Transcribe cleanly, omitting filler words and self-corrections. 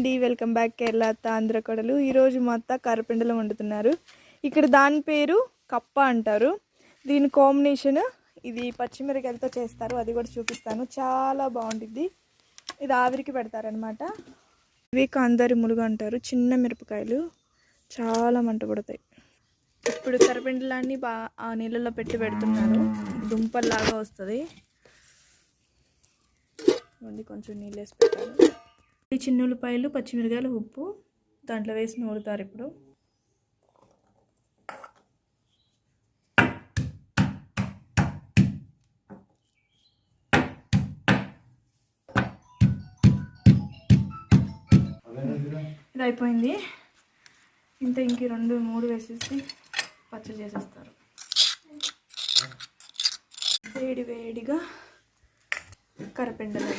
Welcome back Kerala అత్త ఆంధ్ర కొడలు. ఈరోజు మా అత్త కర్రపెండలం వండుతున్నారు. ఇక్కడ దాని పేరు కప్ప అంటారు. దీని కాంబినేషన్ ఇది పచ్చిమిరకాయలతో చేస్తారు, అది కూడా చూపిస్తాను. చాలా బాగుంటుంది. ఇది ఆవిరికి పెడతారనమాట. ఇవి కాందారి ములుగు అంటారు. చిన్న మిరపకాయలు చాలా మంట పడతాయి. ఇప్పుడు కర్రపెండలాన్ని ఆ నీళ్ళలో పెట్టి పెడుతున్నారు. దుంపల్లాగా వస్తుంది. కొంచెం నీళ్ళు వేసి పెట్టారు. ఈ చిన్న ఉల్లిపాయలు, పచ్చిమిరకాయలు, ఉప్పు దాంట్లో వేసి నూరుతారు. ఇప్పుడు ఇది అయిపోయింది. ఇంత ఇంక 2-3 వేసేసి పచ్చడి చేసేస్తారు. వేడి వేడిగా కర్రపెండలు